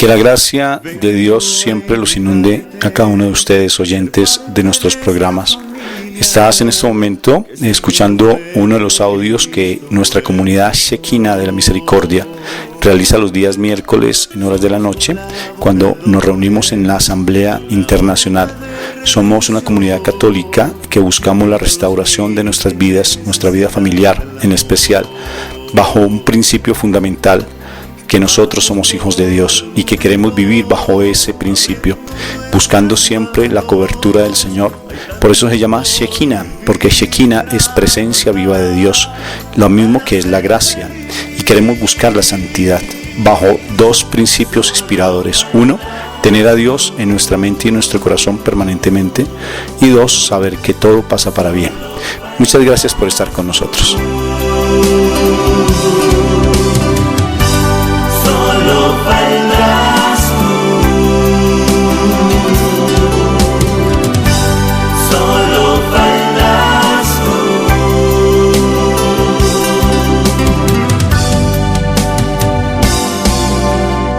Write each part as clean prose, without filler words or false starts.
Que la gracia de Dios siempre los inunde a cada uno de ustedes, oyentes de nuestros programas. Estás en este momento escuchando uno de los audios que nuestra comunidad Shekinah de la Misericordia realiza los días miércoles en horas de la noche, cuando nos reunimos en la Asamblea Internacional. Somos una comunidad católica que buscamos la restauración de nuestras vidas, nuestra vida familiar en especial, bajo un principio fundamental: que nosotros somos hijos de Dios y que queremos vivir bajo ese principio, buscando siempre la cobertura del Señor. Por eso se llama Shekinah, porque Shekinah es presencia viva de Dios, lo mismo que es la gracia, y queremos buscar la santidad bajo dos principios inspiradores: uno, tener a Dios en nuestra mente y en nuestro corazón permanentemente, y dos, saber que todo pasa para bien. Muchas gracias por estar con nosotros. Solo faltas tú, solo faltas tú.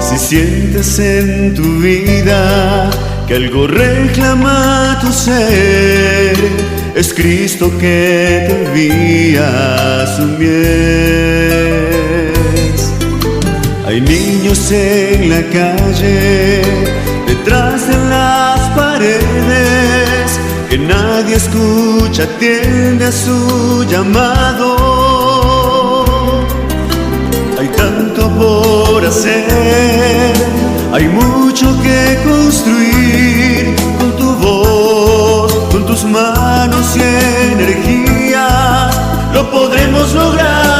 Si sientes en tu vida que algo reclama tu ser, es Cristo que te envía su miel. Hay niños en la calle, detrás de las paredes, que nadie escucha, atiende a su llamado. Hay tanto por hacer, hay mucho que construir, con tu voz, con tus manos y energía, lo podremos lograr.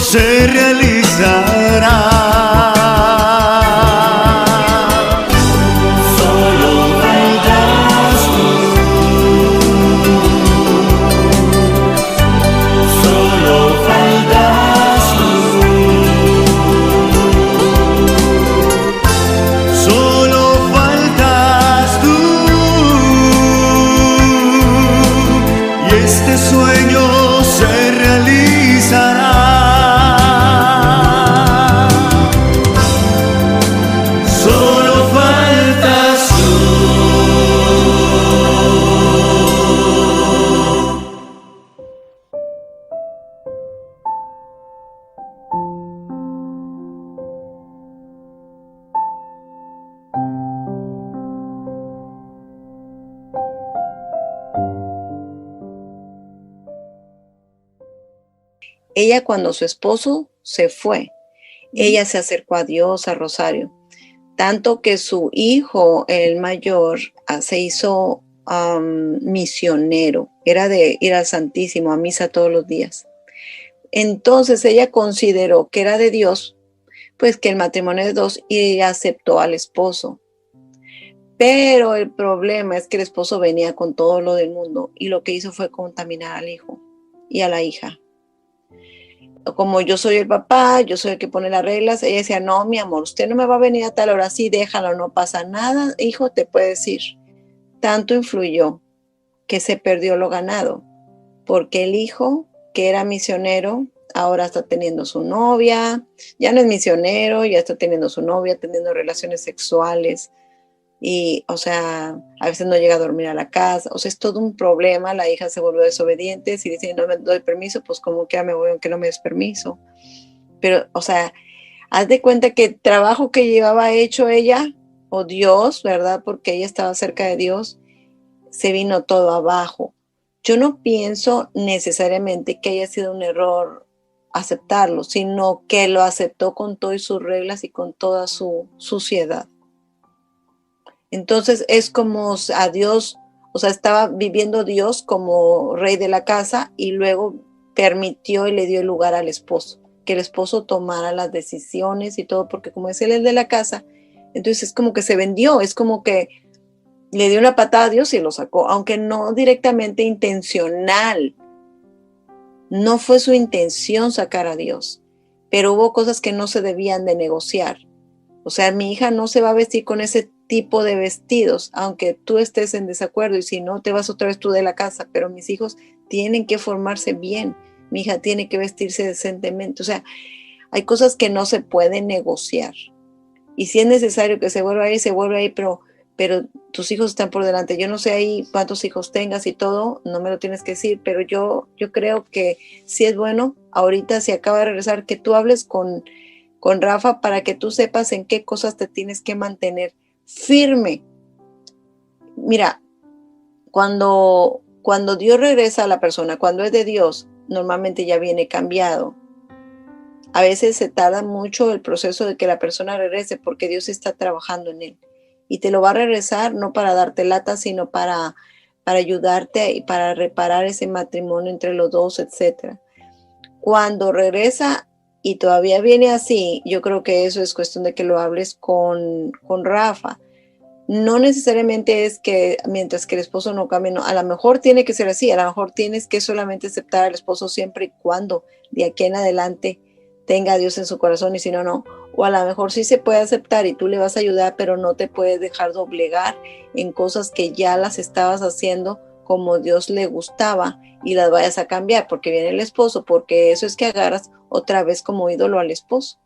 Se realizará. Solo faltas tú, solo faltas tú, solo faltas tú, y este sueño se realizará. Ella, cuando su esposo se fue, ella se acercó a Dios, a Rosario, tanto que su hijo, el mayor, se hizo misionero. Era de ir al Santísimo, a misa todos los días. Entonces ella consideró que era de Dios, pues que el matrimonio de dos, y aceptó al esposo. Pero el problema es que el esposo venía con todo lo del mundo, y lo que hizo fue contaminar al hijo y a la hija. Como yo soy el papá, yo soy el que pone las reglas, ella decía: no, mi amor, usted no me va a venir a tal hora, sí, déjalo, no pasa nada, hijo, te puedes ir. Tanto influyó que se perdió lo ganado, porque el hijo, que era misionero, ahora está teniendo su novia, ya no es misionero, ya está teniendo su novia, teniendo relaciones sexuales, y, o sea, a veces no llega a dormir a la casa, o sea, es todo un problema. La hija se volvió desobediente, si dice no me doy permiso, pues como que ya me voy aunque no me des permiso. Pero, o sea, haz de cuenta que el trabajo que llevaba hecho ella, o Dios, ¿verdad? Porque ella estaba cerca de Dios, se vino todo abajo. Yo no pienso necesariamente que haya sido un error aceptarlo, sino que lo aceptó con todas sus reglas y con toda su suciedad. Entonces es como a Dios, o sea, estaba viviendo Dios como rey de la casa, y luego permitió y le dio el lugar al esposo, que el esposo tomara las decisiones y todo, porque como es él el de la casa, entonces es como que se vendió, es como que Le dio una patada a Dios y lo sacó, aunque no directamente intencional. No fue su intención sacar a Dios, pero hubo cosas que no se debían de negociar. O sea, mi hija no se va a vestir con ese tipo de vestidos, aunque tú estés en desacuerdo y si no te vas otra vez tú de la casa, pero mis hijos tienen que formarse bien, mi hija tiene que vestirse decentemente. O sea, hay cosas que no se pueden negociar. Y si es necesario que se vuelva a ir, se vuelve a ir, pero tus hijos están por delante. Yo no sé ahí cuántos hijos tengas y todo, no me lo tienes que decir, pero yo creo que sí es bueno, ahorita si acaba de regresar, que tú hables con Rafa para que tú sepas en qué cosas te tienes que mantener firme. Mira, cuando Dios regresa a la persona, cuando es de Dios, normalmente ya viene cambiado. A veces se tarda mucho el proceso de que la persona regrese porque Dios está trabajando en él. Y te lo va a regresar no para darte lata, sino para ayudarte y para reparar ese matrimonio entre los dos, etc. Cuando regresa y todavía viene así, yo creo que eso es cuestión de que lo hables con Rafa. No necesariamente es que mientras que el esposo no cambie, no, a lo mejor tiene que ser así, a lo mejor tienes que solamente aceptar al esposo siempre y cuando de aquí en adelante tenga a Dios en su corazón y si no, no. O a lo mejor sí se puede aceptar y tú le vas a ayudar, pero no te puedes dejar doblegar en cosas que ya las estabas haciendo como Dios le gustaba y las vayas a cambiar porque viene el esposo, porque eso es que agarras otra vez como ídolo al esposo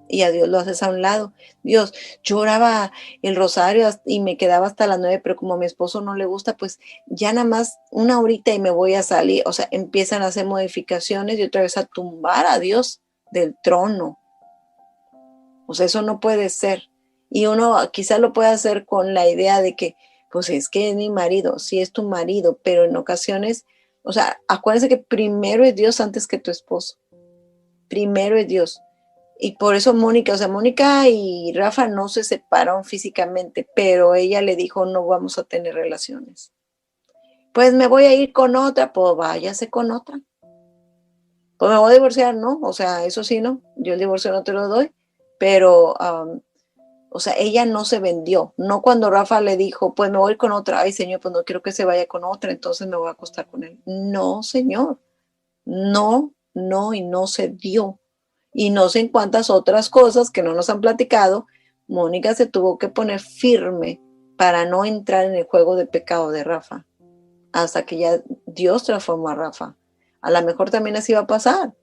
y a Dios lo haces a un lado. Dios, yo oraba el rosario y me quedaba hasta las 9, pero como a mi esposo no le gusta, pues ya nada más una horita y me voy a salir. O sea, empiezan a hacer modificaciones y otra vez a tumbar a Dios del trono. O sea, eso no puede ser. Y uno quizá lo puede hacer con la idea de que, pues es que es mi marido, sí es tu marido, pero en ocasiones, o sea, acuérdense que primero es Dios antes que tu esposo. Primero es Dios. Y por eso Mónica, o sea, Mónica y Rafa no se separaron físicamente, pero ella le dijo, no vamos a tener relaciones. Pues me voy a ir con otra, pues váyase con otra. Pues me voy a divorciar, ¿no? O sea, eso sí, ¿no? Yo el divorcio no te lo doy, pero, o sea, ella no se vendió. No cuando Rafa le dijo, pues me voy a ir con otra. Ay, señor, pues no quiero que se vaya con otra, entonces me voy a acostar con él. No, señor. No, no, y no se dio. Y no sé en cuántas otras cosas que no nos han platicado, Mónica se tuvo que poner firme para no entrar en el juego de pecado de Rafa, hasta que ya Dios transformó a Rafa. A lo mejor también así va a pasar.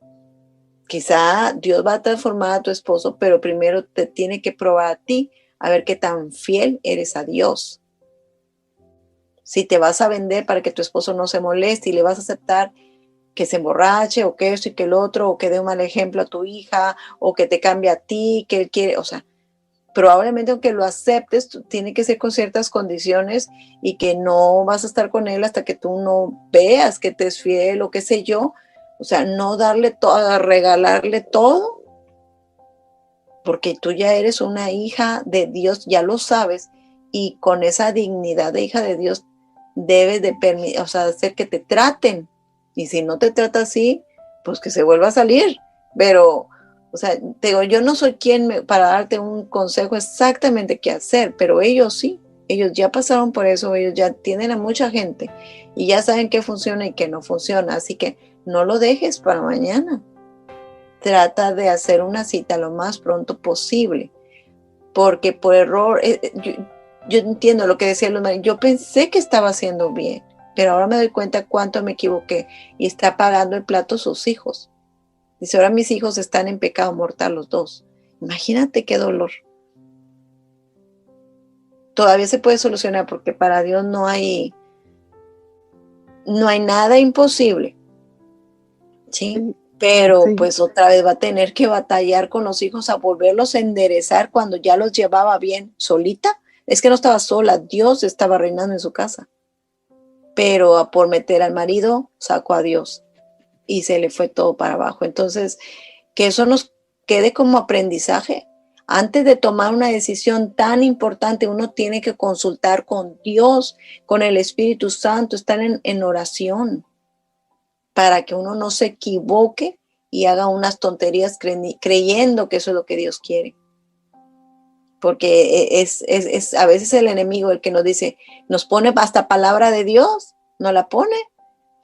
Quizá Dios va a transformar a tu esposo, pero primero te tiene que probar a ti, a ver qué tan fiel eres a Dios. Si te vas a vender para que tu esposo no se moleste y le vas a aceptar que se emborrache o que esto y que el otro, o que dé un mal ejemplo a tu hija, o que te cambie a ti, que él quiere, o sea, probablemente aunque lo aceptes, tiene que ser con ciertas condiciones y que no vas a estar con él hasta que tú no veas que te es fiel o qué sé yo, o sea, no darle todo, regalarle todo, porque tú ya eres una hija de Dios, ya lo sabes, y con esa dignidad de hija de Dios debes de permitir, o sea, hacer que te traten. Y si no te trata así, pues que se vuelva a salir. Pero, o sea, te digo, yo no soy quien para darte un consejo exactamente qué hacer, pero ellos sí. Ellos ya pasaron por eso, ellos ya tienen a mucha gente y ya saben qué funciona y qué no funciona. Así que no lo dejes para mañana. Trata de hacer una cita lo más pronto posible, porque por error, yo entiendo lo que decía Luz María, yo pensé que estaba haciendo bien, pero ahora me doy cuenta cuánto me equivoqué y está pagando el plato sus hijos. Dice, ahora mis hijos están en pecado mortal los dos. Imagínate qué dolor. Todavía se puede solucionar porque para Dios no hay nada imposible, ¿sí? Pero Sí, pues otra vez va a tener que batallar con los hijos a volverlos a enderezar cuando ya los llevaba bien solita. Es que no estaba sola, Dios estaba reinando en su casa. Pero por meter al marido, sacó a Dios y se le fue todo para abajo. Entonces, que eso nos quede como aprendizaje. Antes de tomar una decisión tan importante, uno tiene que consultar con Dios, con el Espíritu Santo, estar en oración para que uno no se equivoque y haga unas tonterías creyendo que eso es lo que Dios quiere. porque es a veces el enemigo el que nos dice, nos pone hasta palabra de Dios, ¿no la pone?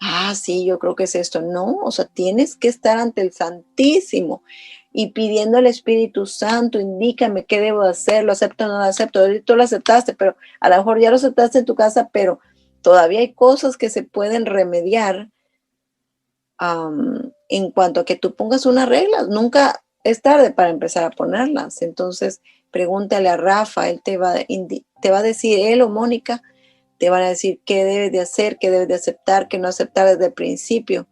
Ah, sí, yo creo que es esto. No, o sea, tienes que estar ante el Santísimo y pidiendo al Espíritu Santo, indícame qué debo hacer, lo acepto o no lo acepto. Tú lo aceptaste, pero a lo mejor ya lo aceptaste en tu casa, pero todavía hay cosas que se pueden remediar en cuanto a que tú pongas unas reglas. Nunca es tarde para empezar a ponerlas. Entonces, pregúntale a Rafa, él te va a decir, él o Mónica, te van a decir qué debes de hacer, qué debes de aceptar, qué no aceptar desde el principio.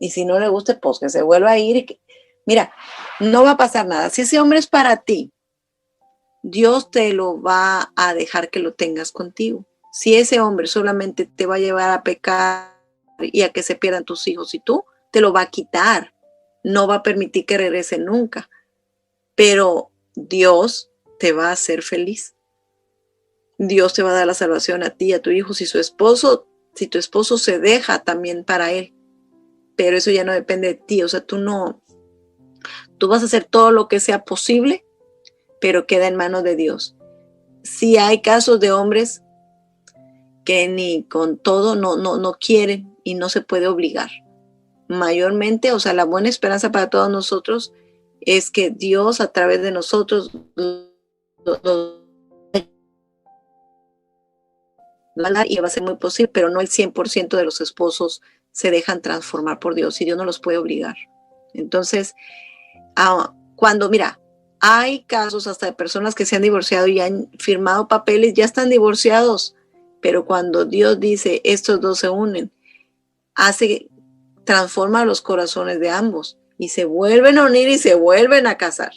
Y si no le gusta, pues que se vuelva a ir. Mira, no va a pasar nada. Si ese hombre es para ti, Dios te lo va a dejar que lo tengas contigo. Si ese hombre solamente te va a llevar a pecar y a que se pierdan tus hijos y tú, te lo va a quitar. No va a permitir que regrese nunca. Pero Dios te va a hacer feliz. Dios te va a dar la salvación a ti y a tu hijo. Si tu esposo se deja también para él. Pero eso ya no depende de ti. O sea, tú vas a hacer todo lo que sea posible, pero queda en manos de Dios. Si hay casos de hombres que ni con todo no quieren y no se puede obligar. Mayormente, o sea, la buena esperanza para todos nosotros es que Dios a través de nosotros y va a ser muy posible, pero no el 100% de los esposos se dejan transformar por Dios y Dios no los puede obligar. Entonces, mira, hay casos hasta de personas que se han divorciado y han firmado papeles, ya están divorciados, pero cuando Dios dice, estos dos se unen, transforma los corazones de ambos y se vuelven a unir y se vuelven a casar.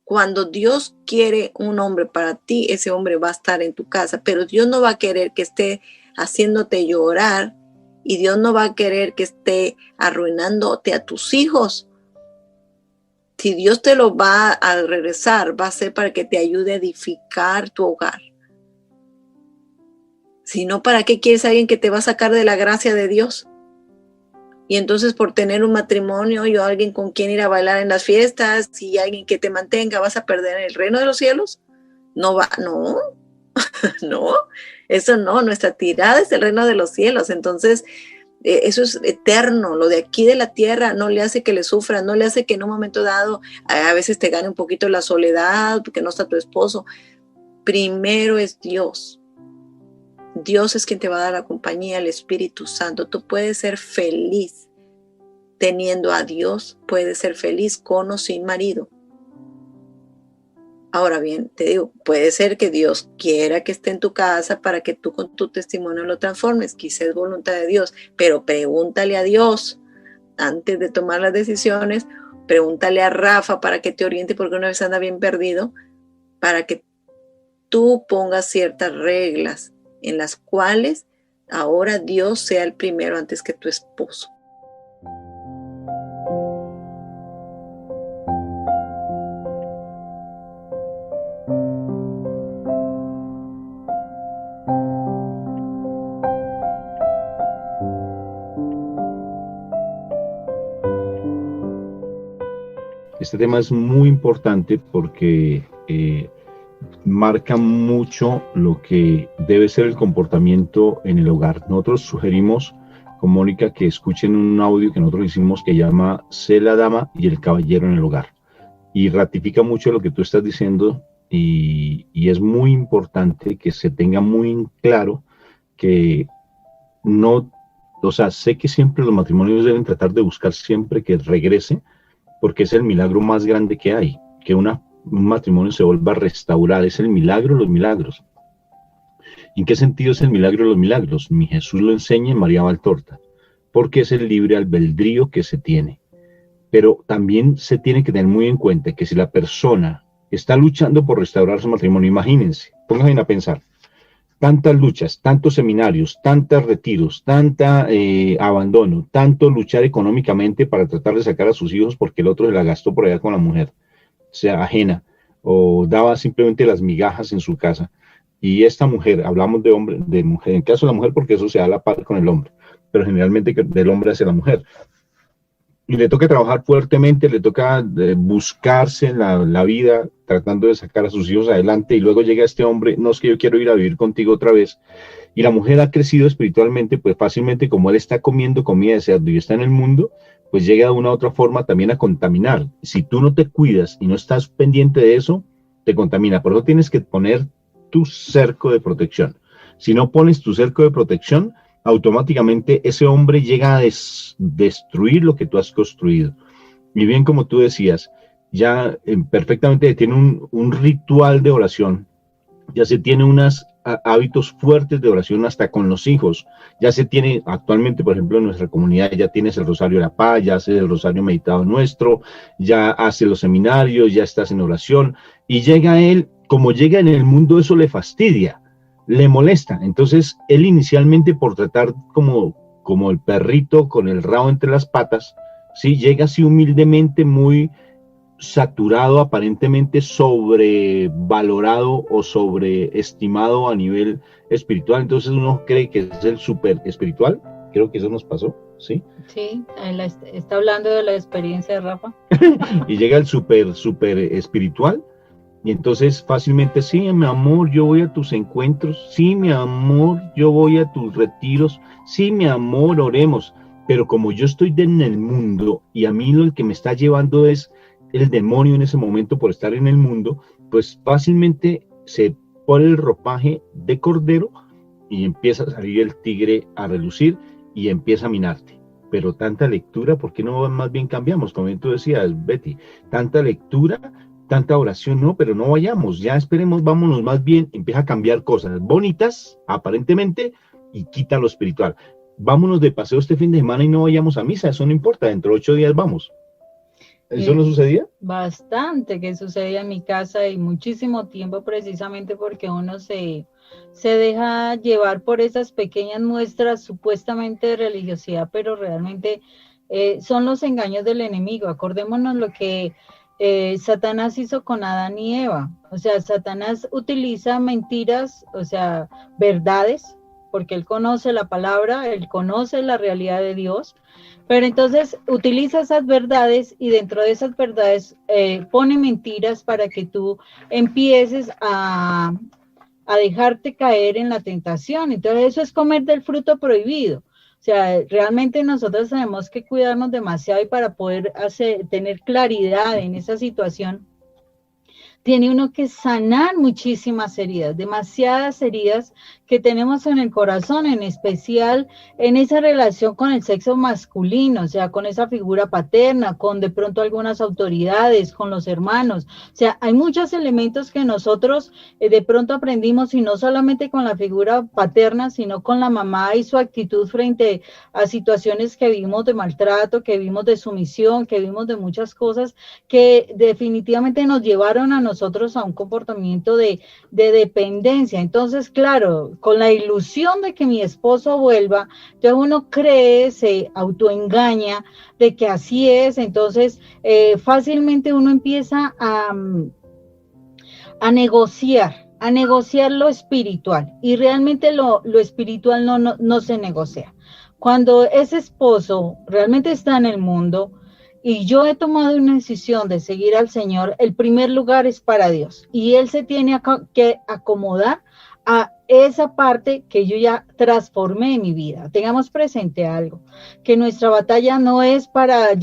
Cuando Dios quiere un hombre para ti, ese hombre va a estar en tu casa, pero Dios no va a querer que esté haciéndote llorar y Dios no va a querer que esté arruinándote a tus hijos. Si Dios te lo va a regresar, va a ser para que te ayude a edificar tu hogar. Si no, ¿para qué quieres a alguien que te va a sacar de la gracia de Dios? Y entonces por tener un matrimonio y alguien con quien ir a bailar en las fiestas y alguien que te mantenga, ¿vas a perder el reino de los cielos? No, eso no, nuestra tirada es el reino de los cielos. Entonces, eso es eterno. Lo de aquí de la tierra no le hace que le sufra, no le hace que en un momento dado a veces te gane un poquito la soledad porque no está tu esposo. Primero es Dios. Dios es quien te va a dar la compañía, el Espíritu Santo. Tú puedes ser feliz teniendo a Dios, puedes ser feliz con o sin marido. Ahora bien, te digo, puede ser que Dios quiera que esté en tu casa para que tú con tu testimonio lo transformes. Quizás es voluntad de Dios, pero pregúntale a Dios antes de tomar las decisiones. Pregúntale a Rafa para que te oriente porque una vez anda bien perdido, para que tú pongas ciertas reglas en las cuales ahora Dios sea el primero antes que tu esposo. Este tema es muy importante porque marca mucho lo que debe ser el comportamiento en el hogar. Nosotros sugerimos con Mónica que escuchen un audio que nosotros hicimos que llama "Sé la dama y el caballero en el hogar", y ratifica mucho lo que tú estás diciendo y es muy importante que se tenga muy claro que no, o sea, sé que siempre los matrimonios deben tratar de buscar siempre que regrese, porque es el milagro más grande que hay, que un matrimonio se vuelva a restaurar. Es el milagro de los milagros. ¿En qué sentido es el milagro de los milagros? Mi Jesús lo enseña en María Valtorta, porque es el libre albedrío que se tiene. Pero también se tiene que tener muy en cuenta que si la persona está luchando por restaurar su matrimonio, imagínense, pónganse a pensar, tantas luchas, tantos seminarios, tantos retiros, tanta abandono, tanto luchar económicamente para tratar de sacar a sus hijos porque el otro se la gastó por allá con la mujer, sea ajena, o daba simplemente las migajas en su casa. Y esta mujer, hablamos de hombre, de mujer, en el caso de la mujer porque eso se da a la par con el hombre, pero generalmente del hombre hacia la mujer. Y le toca trabajar fuertemente, le toca buscarse la vida tratando de sacar a sus hijos adelante, y luego llega este hombre, no, es que yo quiero ir a vivir contigo otra vez, y la mujer ha crecido espiritualmente, pues fácilmente, como él está comiendo comida de cerdo y está en el mundo, pues llega de una u otra forma también a contaminar. Si tú no te cuidas y no estás pendiente de eso, te contamina. Por eso tienes que poner tu cerco de protección. Si no pones tu cerco de protección, automáticamente ese hombre llega a destruir lo que tú has construido. Y bien, como tú decías, ya perfectamente tiene un ritual de oración, ya se tiene unos hábitos fuertes de oración hasta con los hijos, ya se tiene actualmente, por ejemplo, en nuestra comunidad ya tienes el Rosario de la Paz, ya haces el Rosario Meditado Nuestro, ya hace los seminarios, ya estás en oración, y llega él, como llega en el mundo, eso le fastidia, le molesta. Entonces él inicialmente, por tratar como el perrito con el rabo entre las patas, ¿sí? Llega así humildemente, muy saturado, aparentemente sobrevalorado o sobreestimado a nivel espiritual. Entonces uno cree que es el súper espiritual. Creo que eso nos pasó, ¿sí? Sí, está hablando de la experiencia de Rafa. Y llega el súper espiritual, y entonces fácilmente, sí, mi amor, yo voy a tus encuentros, sí, mi amor, yo voy a tus retiros, sí, mi amor, oremos. Pero como yo estoy en el mundo y a mí lo que me está llevando es el demonio en ese momento por estar en el mundo, pues fácilmente se pone el ropaje de cordero y empieza a salir el tigre a relucir y empieza a minarte. Pero tanta lectura, ¿por qué no más bien cambiamos? Como tú decías, Betty, tanta lectura, tanta oración, no, pero no vayamos, ya esperemos, vámonos más bien, empieza a cambiar cosas bonitas, aparentemente, y quita lo espiritual. Vámonos de paseo este fin de semana y no vayamos a misa, eso no importa, dentro de 8 días vamos. ¿Eso no sucedía? Bastante que sucedía en mi casa y muchísimo tiempo, precisamente porque uno se deja llevar por esas pequeñas muestras supuestamente de religiosidad, pero realmente son los engaños del enemigo. Acordémonos lo que Satanás hizo con Adán y Eva. O sea, Satanás utiliza mentiras, o sea, verdades, porque él conoce la palabra, él conoce la realidad de Dios, pero entonces utiliza esas verdades y dentro de esas verdades pone mentiras para que tú empieces a dejarte caer en la tentación. Entonces eso es comer del fruto prohibido. O sea, realmente nosotros tenemos que cuidarnos demasiado, y para poder tener claridad en esa situación, tiene uno que sanar muchísimas heridas, demasiadas heridas que tenemos en el corazón, en especial en esa relación con el sexo masculino, o sea, con esa figura paterna, con de pronto algunas autoridades, con los hermanos. O sea, hay muchos elementos que nosotros de pronto aprendimos, y no solamente con la figura paterna, sino con la mamá y su actitud frente a situaciones que vimos de maltrato, que vimos de sumisión, que vimos de muchas cosas que definitivamente nos llevaron a nosotros a un comportamiento de dependencia. Entonces, claro, con la ilusión de que mi esposo vuelva, entonces uno cree, se autoengaña de que así es. Entonces fácilmente uno empieza a negociar lo espiritual, y realmente lo espiritual no se negocia. Cuando ese esposo realmente está en el mundo y yo he tomado una decisión de seguir al Señor, el primer lugar es para Dios, y Él se tiene que acomodar a esa parte que yo ya transformé en mi vida. Tengamos presente algo, que nuestra batalla no es para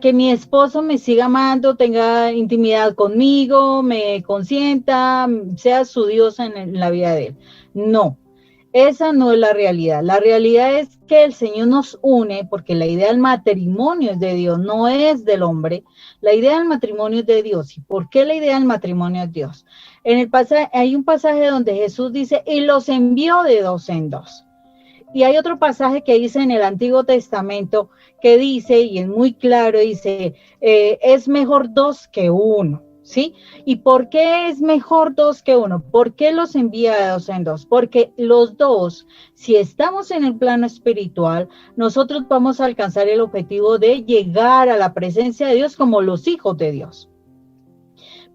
que mi esposo me siga amando, tenga intimidad conmigo, me consienta, sea su Dios en la vida de él. No, esa no es la realidad. La realidad es que el Señor nos une, porque la idea del matrimonio es de Dios, no es del hombre. La idea del matrimonio es de Dios. ¿Y por qué la idea del matrimonio es Dios? En el pasaje, hay un pasaje donde Jesús dice, y los envió de 2 en 2. Y hay otro pasaje que dice en el Antiguo Testamento, que dice, y es muy claro, dice, es mejor 2 que 1. ¿Sí? ¿Y por qué es mejor 2 que 1? ¿Por qué los envía de 2 en 2? Porque los dos, si estamos en el plano espiritual, nosotros vamos a alcanzar el objetivo de llegar a la presencia de Dios como los hijos de Dios.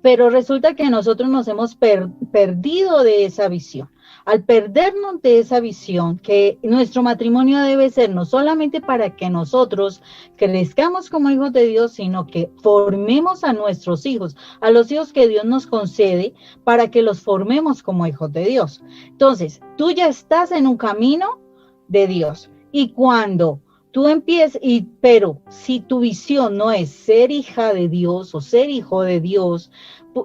Pero resulta que nosotros nos hemos perdido de esa visión. Al perdernos de esa visión, que nuestro matrimonio debe ser no solamente para que nosotros crezcamos como hijos de Dios, sino que formemos a nuestros hijos, a los hijos que Dios nos concede, para que los formemos como hijos de Dios. Entonces, tú ya estás en un camino de Dios. Y cuando tú empiezas, pero si tu visión no es ser hija de Dios o ser hijo de Dios,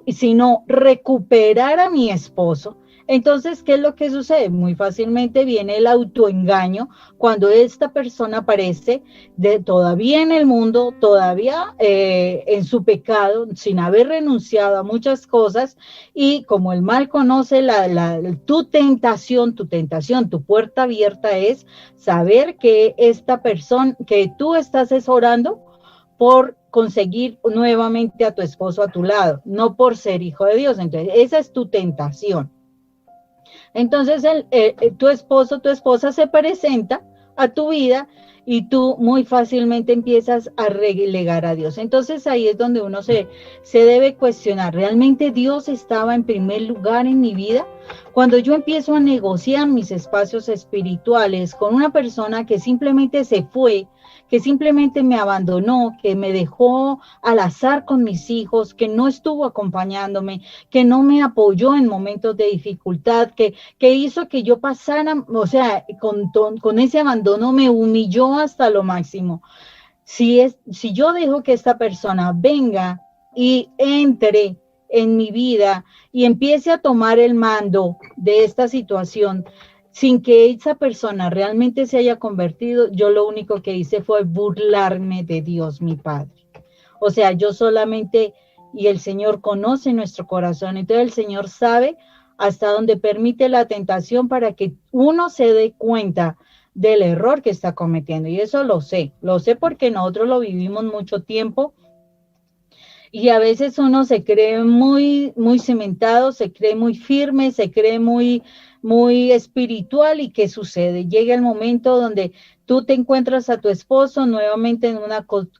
sino recuperar a mi esposo, entonces, ¿qué es lo que sucede? Muy fácilmente viene el autoengaño cuando esta persona aparece todavía en el mundo, todavía en su pecado, sin haber renunciado a muchas cosas, y como el mal conoce tu tentación, tu puerta abierta es saber que esta persona, que tú estás orando por conseguir nuevamente a tu esposo a tu lado, no por ser hijo de Dios. Entonces, esa es tu tentación. Entonces tu esposo, tu esposa se presenta a tu vida y tú muy fácilmente empiezas a relegar a Dios. Entonces ahí es donde uno se debe cuestionar, ¿realmente Dios estaba en primer lugar en mi vida? Cuando yo empiezo a negociar mis espacios espirituales con una persona que simplemente se fue, que simplemente me abandonó, que me dejó al azar con mis hijos, que no estuvo acompañándome, que no me apoyó en momentos de dificultad, que hizo que yo pasara, o sea, con ese abandono me humilló hasta lo máximo. Si yo dejo que esta persona venga y entre en mi vida y empiece a tomar el mando de esta situación, sin que esa persona realmente se haya convertido, yo lo único que hice fue burlarme de Dios, mi Padre. O sea, yo solamente, y el Señor conoce nuestro corazón, entonces el Señor sabe hasta dónde permite la tentación para que uno se dé cuenta del error que está cometiendo. Y eso lo sé porque nosotros lo vivimos mucho tiempo. Y a veces uno se cree muy, muy cimentado, se cree muy firme, se cree muy espiritual. ¿Y qué sucede? Llega el momento donde tú te encuentras a tu esposo nuevamente en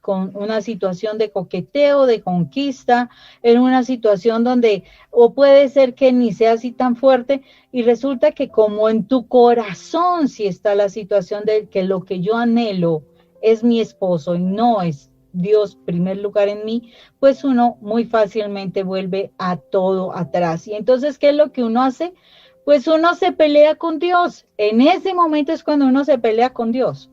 con una situación de coqueteo, de conquista, en una situación donde, o puede ser que ni sea así tan fuerte, y resulta que como en tu corazón sí está la situación de que lo que yo anhelo es mi esposo y no es Dios primer lugar en mí, pues uno muy fácilmente vuelve a todo atrás. Y entonces, ¿qué es lo que uno hace? Pues uno se pelea con Dios. En ese momento es cuando uno se pelea con Dios.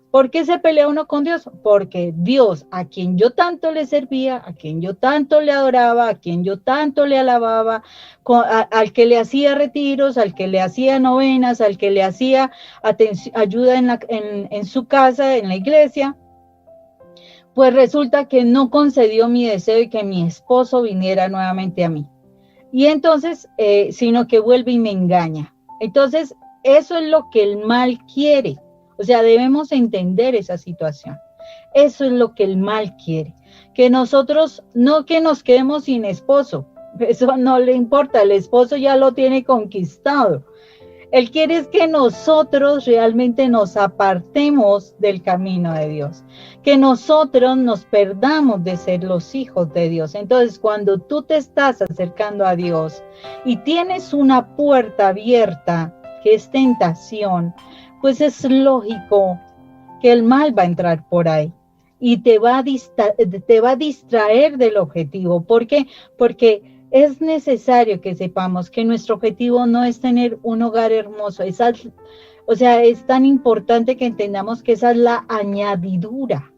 ¿Por qué se pelea uno con Dios? Porque Dios, a quien yo tanto le servía, a quien yo tanto le adoraba, a quien yo tanto le alababa, al que le hacía retiros, al que le hacía novenas, al que le hacía ayuda en su casa, en la iglesia, pues resulta que no concedió mi deseo y que mi esposo viniera nuevamente a mí. Y entonces, sino que vuelve y me engaña. Entonces, eso es lo que el mal quiere. O sea, debemos entender esa situación. Eso es lo que el mal quiere. Que nosotros, no que nos quedemos sin esposo. Eso no le importa, el esposo ya lo tiene conquistado. Él quiere es que nosotros realmente nos apartemos del camino de Dios, que nosotros nos perdamos de ser los hijos de Dios. Entonces, cuando tú te estás acercando a Dios y tienes una puerta abierta, que es tentación, pues es lógico que el mal va a entrar por ahí y te va a distraer del objetivo. ¿Por qué? Porque es necesario que sepamos que nuestro objetivo no es tener un hogar hermoso. O sea, es tan importante que entendamos que esa es la añadidura,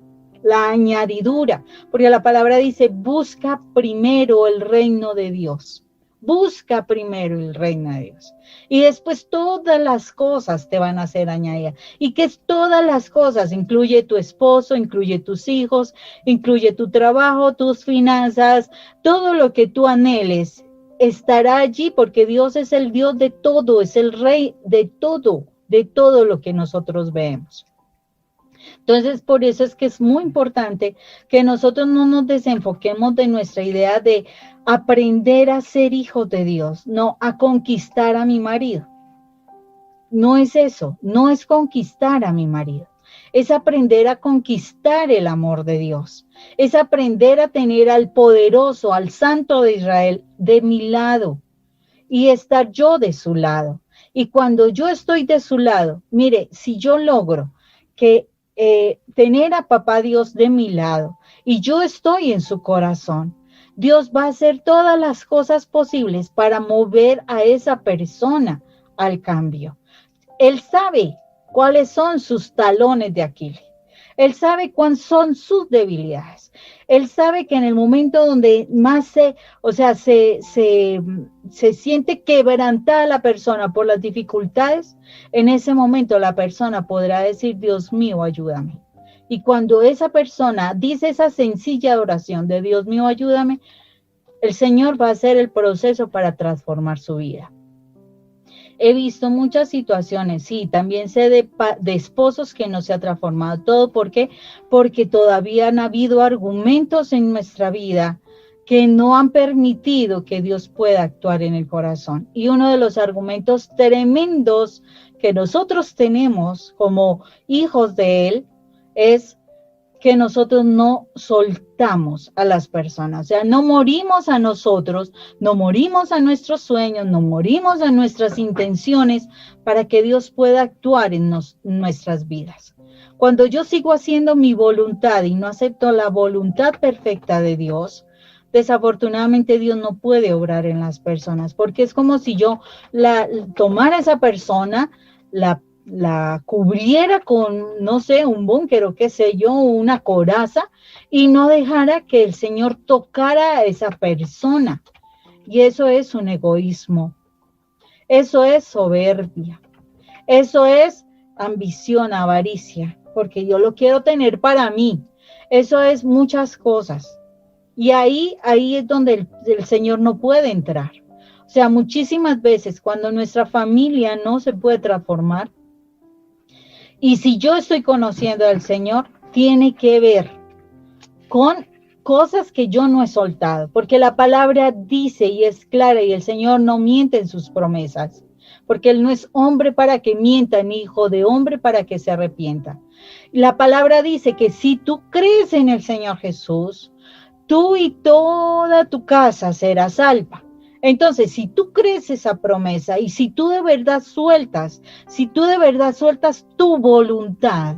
porque la palabra dice, busca primero el reino de Dios. Busca primero el reino de Dios. Y después todas las cosas te van a ser añadidas. ¿Y qué es todas las cosas? Incluye tu esposo, incluye tus hijos, incluye tu trabajo, tus finanzas, todo lo que tú anheles estará allí porque Dios es el Dios de todo, es el Rey de todo lo que nosotros vemos. Entonces, por eso es que es muy importante que nosotros no nos desenfoquemos de nuestra idea de aprender a ser hijos de Dios, no a conquistar a mi marido. No es eso, no es conquistar a mi marido. es aprender a conquistar el amor de Dios, es aprender a tener al poderoso, al Santo de Israel de mi lado y estar yo de su lado. Y cuando yo estoy de su lado, mire, si yo logro que tener a Papá Dios de mi lado y yo estoy en su corazón, Dios va a hacer todas las cosas posibles para mover a esa persona al cambio. Él sabe cuáles son sus talones de Aquiles. Él sabe cuáles son sus debilidades. Él sabe que en el momento donde más se siente quebrantada la persona por las dificultades, en ese momento la persona podrá decir, Dios mío, ayúdame. Y cuando esa persona dice esa sencilla oración de Dios mío, ayúdame, el Señor va a hacer el proceso para transformar su vida. He visto muchas situaciones, sí, también sé de esposos que no se ha transformado todo. ¿Por qué? Porque todavía han habido argumentos en nuestra vida que no han permitido que Dios pueda actuar en el corazón. Y uno de los argumentos tremendos que nosotros tenemos como hijos de Él es que nosotros no soltamos a las personas, o sea, no morimos a nosotros, no morimos a nuestros sueños, no morimos a nuestras intenciones para que Dios pueda actuar en nuestras vidas. Cuando yo sigo haciendo mi voluntad y no acepto la voluntad perfecta de Dios, desafortunadamente Dios no puede obrar en las personas, porque es como si yo tomara a esa persona, la cubriera con, no sé, un búnker o qué sé yo, una coraza, y no dejara que el Señor tocara a esa persona. Y eso es un egoísmo, eso es soberbia, eso es ambición, avaricia, porque yo lo quiero tener para mí. Eso es muchas cosas. Y ahí es donde el Señor no puede entrar. O sea, muchísimas veces cuando nuestra familia no se puede transformar, y si yo estoy conociendo al Señor, tiene que ver con cosas que yo no he soltado, porque la palabra dice y es clara y el Señor no miente en sus promesas, porque Él no es hombre para que mienta, ni hijo de hombre para que se arrepienta. La palabra dice que si tú crees en el Señor Jesús, tú y toda tu casa será salva. Entonces, si tú crees esa promesa y si tú de verdad sueltas tu voluntad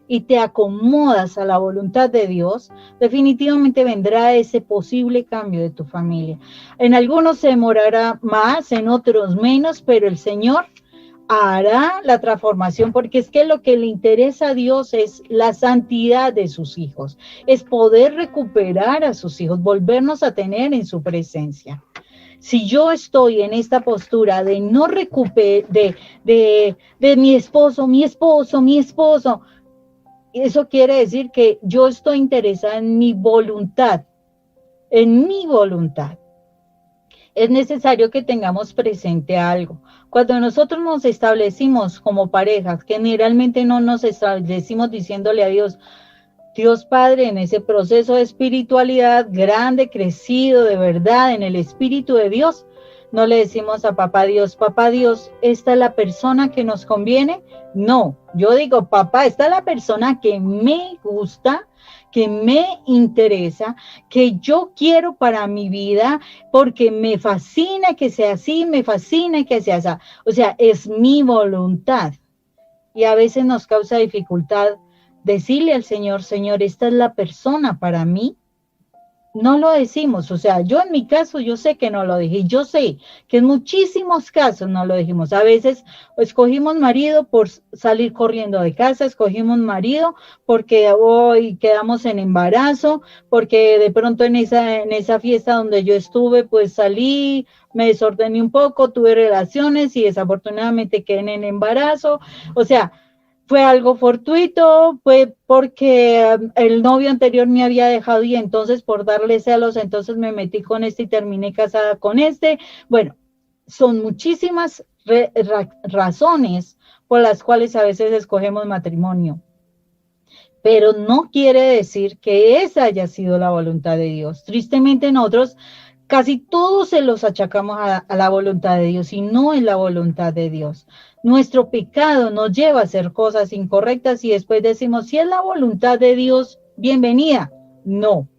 y te acomodas a la voluntad de Dios, definitivamente vendrá ese posible cambio de tu familia. En algunos se demorará más, en otros menos, pero el Señor hará la transformación, porque es que lo que le interesa a Dios es la santidad de sus hijos, es poder recuperar a sus hijos, volvernos a tener en su presencia. Si yo estoy en esta postura de no recuperar, de mi esposo, eso quiere decir que yo estoy interesada en mi voluntad, Es necesario que tengamos presente algo. Cuando nosotros nos establecimos como parejas, generalmente no nos establecimos diciéndole a Dios, Dios Padre, en ese proceso de espiritualidad grande, crecido de verdad en el Espíritu de Dios, no le decimos a Papá Dios, ¿esta es la persona que nos conviene? No, yo digo, papá, esta es la persona que me gusta, que me interesa, que yo quiero para mi vida, porque me fascina que sea así, me fascina que sea así. O sea, es mi voluntad. Y a veces nos causa dificultad decirle al Señor, Señor, esta es la persona para mí. No lo decimos, o sea, yo en mi caso, yo sé que no lo dije, yo sé que en muchísimos casos no lo dijimos. A veces escogimos marido por salir corriendo de casa, escogimos marido porque hoy quedamos en embarazo, porque de pronto en esa fiesta donde yo estuve, pues salí, me desordené un poco, tuve relaciones y desafortunadamente quedé en embarazo, o sea, fue algo fortuito, fue porque el novio anterior me había dejado y entonces por darle celos, entonces me metí con este y terminé casada con este. Bueno, son muchísimas razones por las cuales a veces escogemos matrimonio, pero no quiere decir que esa haya sido la voluntad de Dios. Tristemente nosotros casi todos se los achacamos a la voluntad de Dios y no es la voluntad de Dios. Nuestro pecado nos lleva a hacer cosas incorrectas y después decimos, si es la voluntad de Dios, bienvenida. No.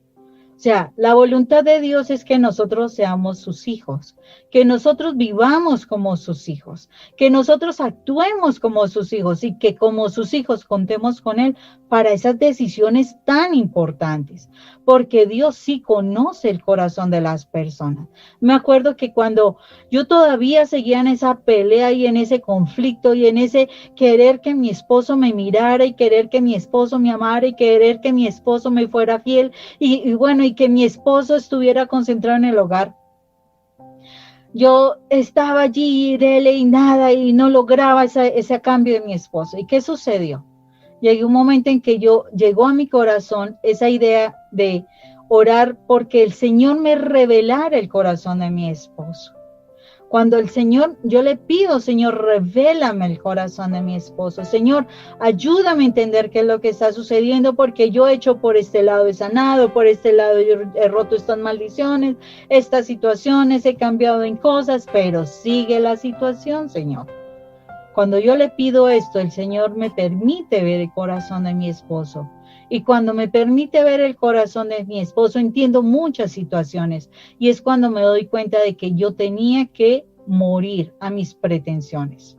O sea, la voluntad de Dios es que nosotros seamos sus hijos, que nosotros vivamos como sus hijos, que nosotros actuemos como sus hijos y que como sus hijos contemos con Él para esas decisiones tan importantes, porque Dios sí conoce el corazón de las personas. Me acuerdo que cuando yo todavía seguía en esa pelea y en ese conflicto y en ese querer que mi esposo me mirara y querer que mi esposo me amara y querer que mi esposo me fuera fiel y bueno, y que mi esposo estuviera concentrado en el hogar. Yo estaba allí, dele y nada, y no lograba ese cambio de mi esposo. ¿Y qué sucedió? Llegué un momento en que llegó a mi corazón esa idea de orar porque el Señor me revelara el corazón de mi esposo. Cuando el Señor, yo le pido, Señor, revélame el corazón de mi esposo. Señor, ayúdame a entender qué es lo que está sucediendo, porque yo he hecho por este lado, he sanado, por este lado yo he roto estas maldiciones, estas situaciones, he cambiado en cosas, pero sigue la situación, Señor. Cuando yo le pido esto, el Señor me permite ver el corazón de mi esposo. Y cuando me permite ver el corazón de mi esposo, entiendo muchas situaciones. Y es cuando me doy cuenta de que yo tenía que morir a mis pretensiones.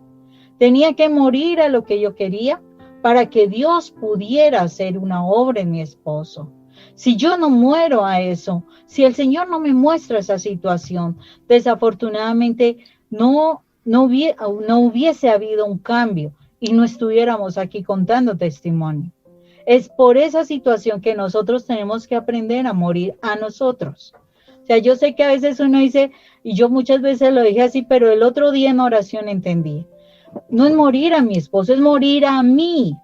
Tenía que morir a lo que yo quería para que Dios pudiera hacer una obra en mi esposo. Si yo no muero a eso, si el Señor no me muestra esa situación, desafortunadamente no hubiese habido un cambio y no estuviéramos aquí contando testimonio. Es por esa situación que nosotros tenemos que aprender a morir a nosotros. O sea, yo sé que a veces uno dice, y yo muchas veces lo dije así, pero el otro día en oración entendí. No es morir a mi esposo, es morir a mi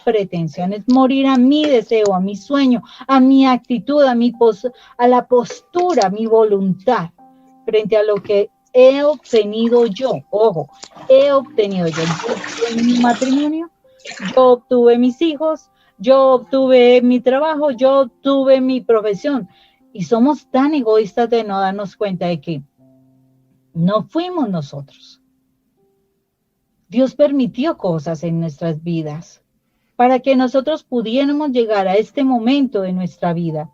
pretensión, es morir a mi deseo, a mi sueño, a mi actitud, a la postura, a mi voluntad, frente a lo que he obtenido yo. Ojo, he obtenido yo. Yo obtuve mi matrimonio, yo obtuve mis hijos, yo obtuve mi trabajo, yo obtuve mi profesión. Y somos tan egoístas de no darnos cuenta de que no fuimos nosotros. Dios permitió cosas en nuestras vidas para que nosotros pudiéramos llegar a este momento de nuestra vida,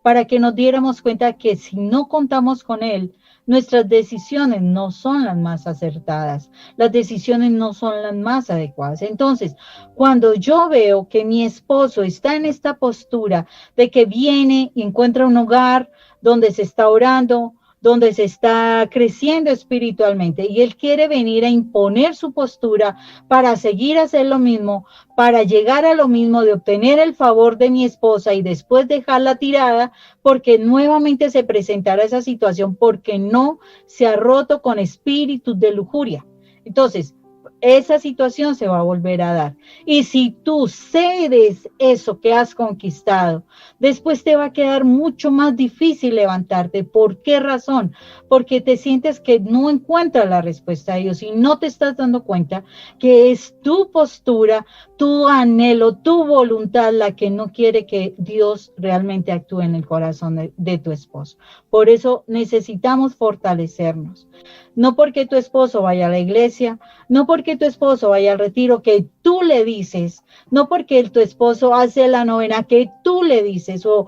para que nos diéramos cuenta que si no contamos con Él, nuestras decisiones no son las más acertadas, las decisiones no son las más adecuadas. Entonces, cuando yo veo que mi esposo está en esta postura de que viene y encuentra un hogar donde se está orando, donde se está creciendo espiritualmente y él quiere venir a imponer su postura para seguir a hacer lo mismo, para llegar a lo mismo de obtener el favor de mi esposa y después dejarla tirada porque nuevamente se presentará esa situación porque no se ha roto con espíritus de lujuria. Entonces, esa situación se va a volver a dar. Y si tú cedes eso que has conquistado, después te va a quedar mucho más difícil levantarte. ¿Por qué razón? Porque te sientes que no encuentras la respuesta a Dios y no te estás dando cuenta que es tu postura, tu anhelo, tu voluntad la que no quiere que Dios realmente actúe en el corazón de tu esposo. Por eso necesitamos fortalecernos. No porque tu esposo vaya a la iglesia, no porque tu esposo vaya al retiro que tú le dices, no porque tu esposo hace la novena que tú le dices o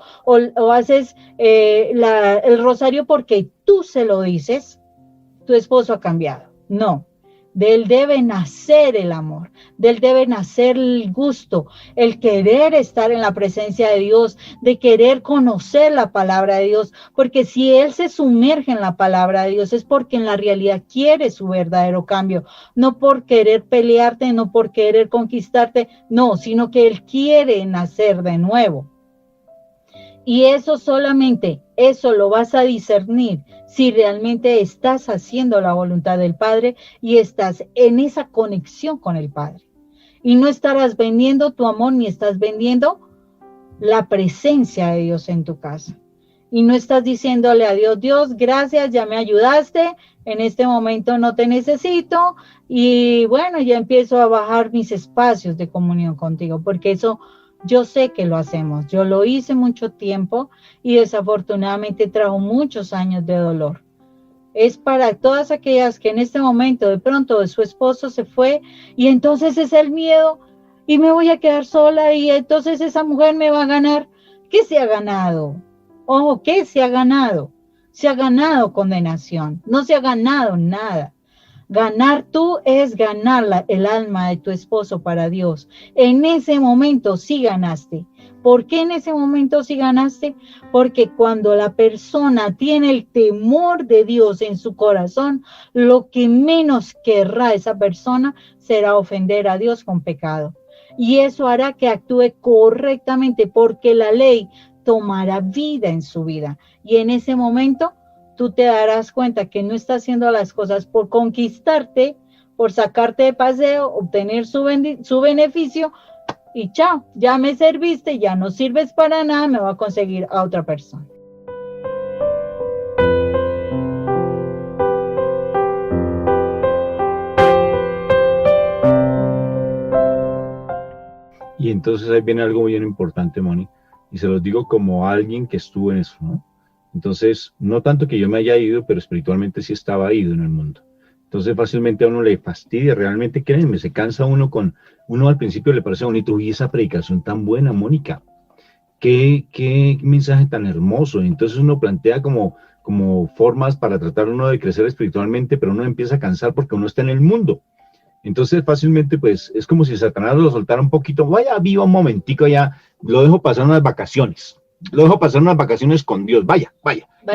haces el rosario porque tú se lo dices, tu esposo ha cambiado. No. De él debe nacer el amor, de él debe nacer el gusto, el querer estar en la presencia de Dios, de querer conocer la palabra de Dios, porque si él se sumerge en la palabra de Dios es porque en la realidad quiere su verdadero cambio, no por querer pelearte, no por querer conquistarte, no, sino que él quiere nacer de nuevo. Y eso lo vas a discernir si realmente estás haciendo la voluntad del Padre y estás en esa conexión con el Padre. Y no estarás vendiendo tu amor ni estás vendiendo la presencia de Dios en tu casa. Y no estás diciéndole a Dios, Dios, gracias, ya me ayudaste, en este momento no te necesito y bueno, ya empiezo a bajar mis espacios de comunión contigo, porque eso Yo sé que lo hacemos, yo lo hice mucho tiempo y desafortunadamente trajo muchos años de dolor. Es para todas aquellas que en este momento de pronto su esposo se fue y entonces es el miedo y me voy a quedar sola y entonces esa mujer me va a ganar. ¿Qué se ha ganado? Ojo, ¿qué se ha ganado? Se ha ganado condenación, no se ha ganado nada. Ganar tú es ganar el alma de tu esposo para Dios. En ese momento sí ganaste. ¿Por qué en ese momento sí ganaste? Porque cuando la persona tiene el temor de Dios en su corazón, lo que menos querrá esa persona será ofender a Dios con pecado. Y eso hará que actúe correctamente porque la ley tomará vida en su vida. Y en ese momento tú te darás cuenta que no está haciendo las cosas por conquistarte, por sacarte de paseo, obtener su beneficio y chao, ya me serviste, ya no sirves para nada, me voy a conseguir a otra persona. Y entonces ahí viene algo bien importante, Moni, y se los digo como alguien que estuvo en eso, ¿no? Entonces, no tanto que yo me haya ido, pero espiritualmente sí estaba ido en el mundo. Entonces fácilmente a uno le fastidia, realmente créanme, se cansa uno al principio le parece bonito, y esa predicación tan buena, Mónica, qué mensaje tan hermoso. Entonces uno plantea como formas para tratar uno de crecer espiritualmente, pero uno empieza a cansar porque uno está en el mundo. Entonces fácilmente pues es como si Satanás lo soltara un poquito, vaya, viva un momentico ya, lo dejo pasar unas vacaciones. Lo dejo pasar unas vacaciones con Dios, vaya.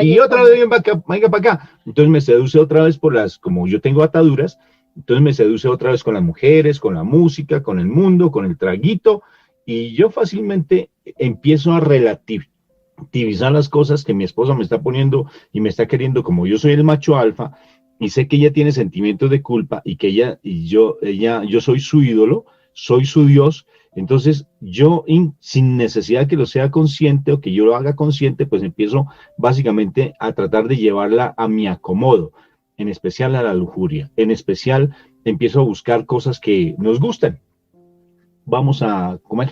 Y otra vez venga para acá. Entonces me seduce otra vez como yo tengo ataduras, entonces me seduce otra vez con las mujeres, con la música, con el mundo, con el traguito, y yo fácilmente empiezo a relativizar las cosas que mi esposa me está poniendo y me está queriendo, como yo soy el macho alfa, y sé que ella tiene sentimientos de culpa, y que yo soy su ídolo, soy su Dios. Entonces yo, sin necesidad que lo sea consciente o que yo lo haga consciente, pues empiezo básicamente a tratar de llevarla a mi acomodo, en especial a la lujuria. En especial empiezo a buscar cosas que nos gustan. Vamos a comer,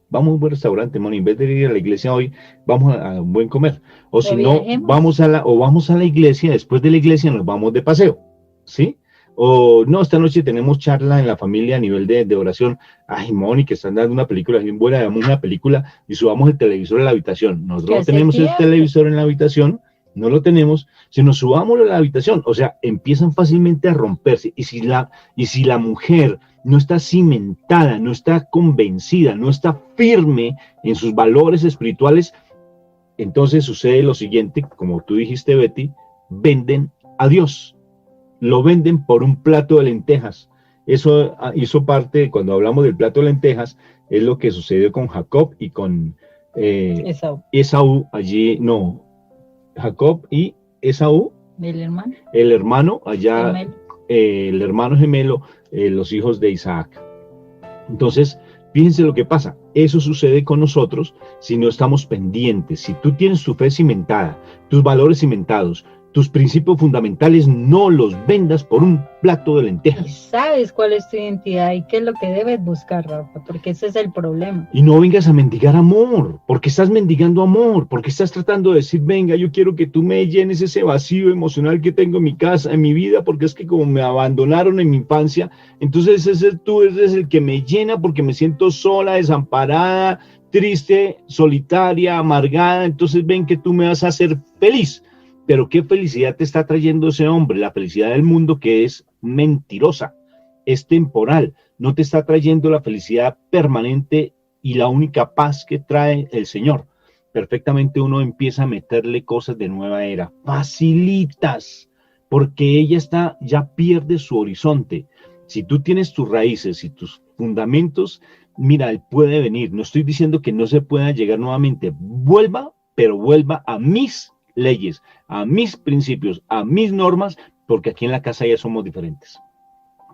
vamos a un buen restaurante, Moni, en vez de ir a la iglesia hoy, vamos a un buen comer. O si no, vamos a la iglesia, después de la iglesia nos vamos de paseo, ¿sí? O no, esta noche tenemos charla en la familia a nivel de oración. Ay, Moni, que están dando una película bien buena, veamos una película y subamos el televisor a la habitación. Nosotros no tenemos el televisor en la habitación, no lo tenemos, sino subámoslo a la habitación. O sea, empiezan fácilmente a romperse. Y si la mujer no está cimentada, no está convencida, no está firme en sus valores espirituales, entonces sucede lo siguiente, como tú dijiste, Betty, venden a Dios. Lo venden por un plato de lentejas. Eso hizo parte, cuando hablamos del plato de lentejas, es lo que sucedió con Jacob y con Esaú. Allí, no, Jacob y Esaú. El hermano allá, el hermano gemelo, los hijos de Isaac. Entonces, fíjense lo que pasa. Eso sucede con nosotros si no estamos pendientes. Si tú tienes tu fe cimentada, tus valores cimentados, tus principios fundamentales, no los vendas por un plato de lentejas. Y sabes cuál es tu identidad y qué es lo que debes buscar, Rafa, porque ese es el problema. Y no vengas a mendigar amor, porque estás mendigando amor, porque estás tratando de decir, venga, yo quiero que tú me llenes ese vacío emocional que tengo en mi casa, en mi vida, porque es que como me abandonaron en mi infancia, entonces tú eres el que me llena porque me siento sola, desamparada, triste, solitaria, amargada, entonces ven que tú me vas a hacer feliz. Pero ¿qué felicidad te está trayendo ese hombre? La felicidad del mundo, que es mentirosa, es temporal, no te está trayendo la felicidad permanente y la única paz que trae el Señor. Perfectamente uno empieza a meterle cosas de nueva era, facilitas, porque ella ya pierde su horizonte. Si tú tienes tus raíces y tus fundamentos, mira, él puede venir. No estoy diciendo que no se pueda llegar nuevamente. Vuelva, pero vuelva a mis leyes, a mis principios, a mis normas, porque aquí en la casa ya somos diferentes.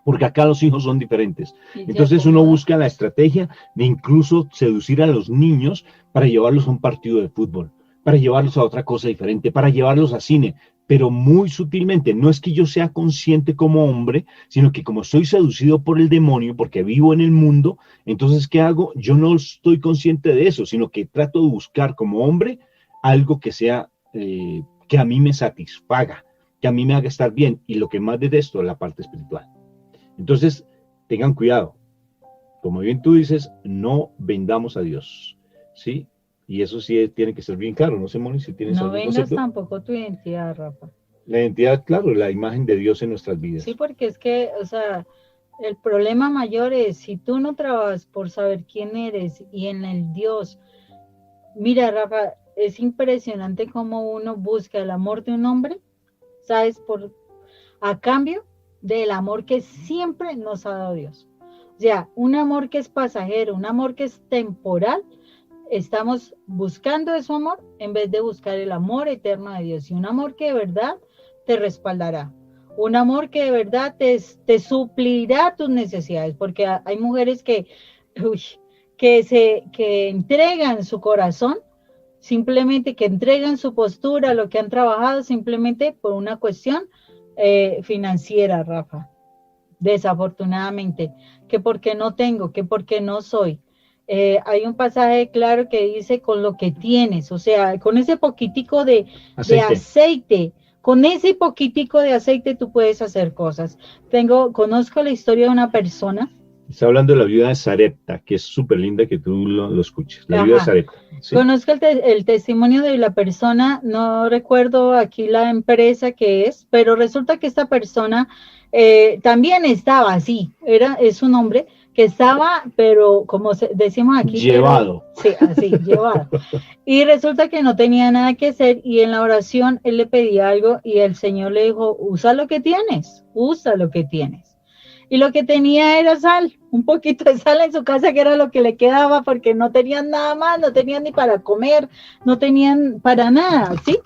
Porque acá los hijos son diferentes. Entonces uno busca la estrategia de incluso seducir a los niños para llevarlos a un partido de fútbol, para llevarlos a otra cosa diferente, para llevarlos a cine. pero muy sutilmente. No es que yo sea consciente como hombre, sino que como soy seducido por el demonio, porque vivo en el mundo, entonces, ¿qué hago? Yo no estoy consciente de eso, sino que trato de buscar como hombre algo que sea, que a mí me satisfaga, que a mí me haga estar bien, y lo que más detesto es la parte espiritual. Entonces, tengan cuidado. Como bien tú dices, no vendamos a Dios, ¿sí? Y eso sí tiene que ser bien claro. No sé, Moni, si tienes No algún vendas concepto. tampoco tu identidad, Rafa. La identidad, claro, la imagen de Dios en nuestras vidas. Sí, porque es que, o sea, el problema mayor es si tú no trabajas por saber quién eres y en el Dios. Mira, Rafa, es impresionante cómo uno busca el amor de un hombre, ¿sabes? A cambio del amor que siempre nos ha dado Dios. O sea, un amor que es pasajero, un amor que es temporal. Estamos buscando ese amor en vez de buscar el amor eterno de Dios, y un amor que de verdad te respaldará, un amor que de verdad te suplirá tus necesidades, porque hay mujeres que entregan su corazón, simplemente que entregan su postura, lo que han trabajado simplemente por una cuestión financiera, Rafa, desafortunadamente, que porque no tengo, que porque no soy. Hay un pasaje claro que dice con lo que tienes, o sea, con ese poquitico de aceite, con ese poquitico de aceite tú puedes hacer cosas. Conozco la historia de una persona. Está hablando de la viuda de Sarepta, que es súper linda que tú lo escuches. La viuda de Sarepta. ¿Sí? Conozco el testimonio de la persona, no recuerdo aquí la empresa que es, pero resulta que esta persona también estaba así, es un hombre que estaba, pero como decimos aquí, llevado. Pero, sí, así, llevado. Y resulta que no tenía nada que hacer, y en la oración él le pedía algo y el Señor le dijo, usa lo que tienes. Y lo que tenía era sal, un poquito de sal en su casa, que era lo que le quedaba, porque no tenían nada más, no tenían ni para comer, no tenían para nada, ¿sí?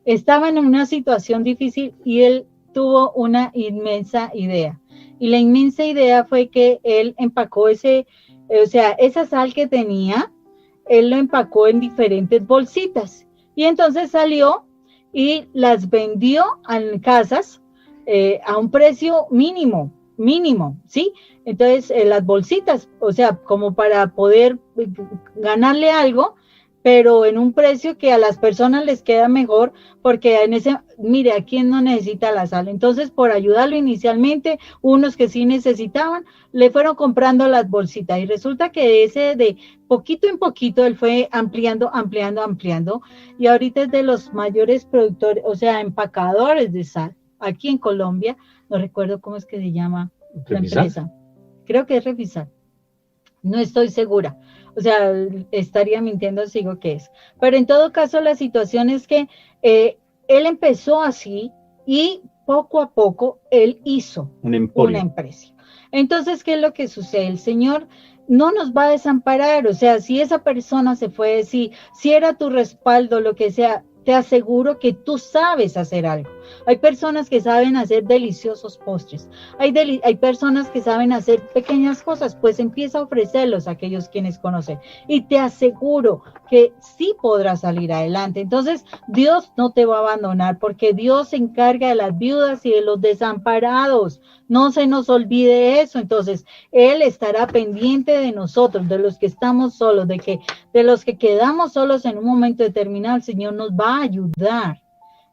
Estaban en una situación difícil y él tuvo una inmensa idea. Y la inmensa idea fue que él empacó esa sal que tenía, él lo empacó en diferentes bolsitas. Y entonces salió y las vendió en casas a un precio mínimo, ¿sí? Entonces, las bolsitas, o sea, como para poder ganarle algo, pero en un precio que a las personas les queda mejor, porque mire, ¿a quién no necesita la sal? Entonces, por ayudarlo inicialmente, unos que sí necesitaban, le fueron comprando las bolsitas, y resulta que de poquito en poquito, él fue ampliando, y ahorita es de los mayores productores, o sea, empacadores de sal, aquí en Colombia. No recuerdo cómo es que se llama la empresa. Creo que es Refisal. No estoy segura. O sea, estaría mintiendo si digo que es. Pero en todo caso, la situación es que él empezó así y poco a poco él hizo una empresa. Entonces, ¿qué es lo que sucede? El Señor no nos va a desamparar. O sea, si esa persona se fue, si era tu respaldo, lo que sea, te aseguro que tú sabes hacer algo. Hay personas que saben hacer deliciosos postres. Hay personas que saben hacer pequeñas cosas, pues empieza a ofrecerlos a aquellos quienes conocen. Y te aseguro que sí podrás salir adelante. Entonces, Dios no te va a abandonar, porque Dios se encarga de las viudas y de los desamparados. No se nos olvide eso. Entonces, Él estará pendiente de nosotros, de los que estamos solos, de los que quedamos solos en un momento determinado. El Señor nos va a ayudar.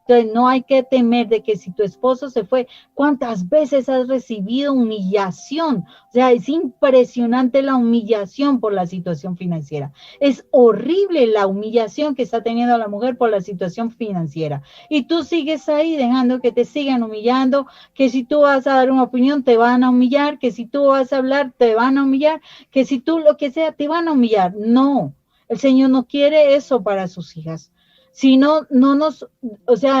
Entonces, no hay que temer de que si tu esposo se fue, ¿cuántas veces has recibido humillación? O sea, es impresionante la humillación por la situación financiera. Es horrible la humillación que está teniendo la mujer por la situación financiera. Y tú sigues ahí dejando que te sigan humillando, que si tú vas a dar una opinión te van a humillar, que si tú vas a hablar te van a humillar, que si tú lo que sea te van a humillar. No, el Señor no quiere eso para sus hijas. Si no,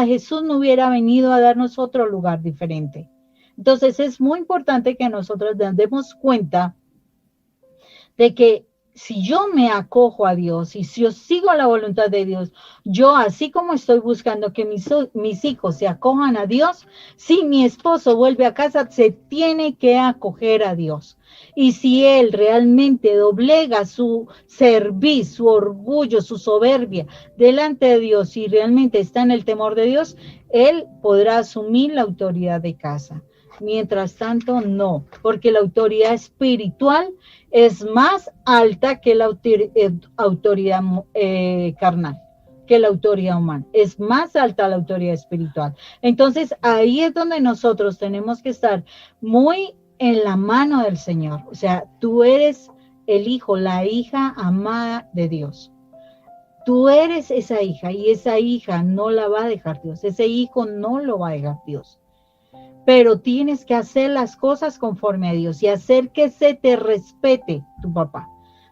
Jesús no hubiera venido a darnos otro lugar diferente. Entonces es muy importante que nosotros nos demos cuenta de que si yo me acojo a Dios y si yo sigo la voluntad de Dios, yo así como estoy buscando que mis hijos se acojan a Dios, si mi esposo vuelve a casa, se tiene que acoger a Dios. Y si él realmente doblega su cerviz, su orgullo, su soberbia delante de Dios y realmente está en el temor de Dios, él podrá asumir la autoridad de casa. Mientras tanto, no, porque la autoridad espiritual es más alta que la autoridad carnal, que la autoridad humana. Es más alta la autoridad espiritual. Entonces, ahí es donde nosotros tenemos que estar muy en la mano del Señor. O sea, tú eres el hijo, la hija amada de Dios. Tú eres esa hija y esa hija no la va a dejar Dios. Ese hijo no lo va a dejar Dios. Pero tienes que hacer las cosas conforme a Dios y hacer que se te respete tu papá.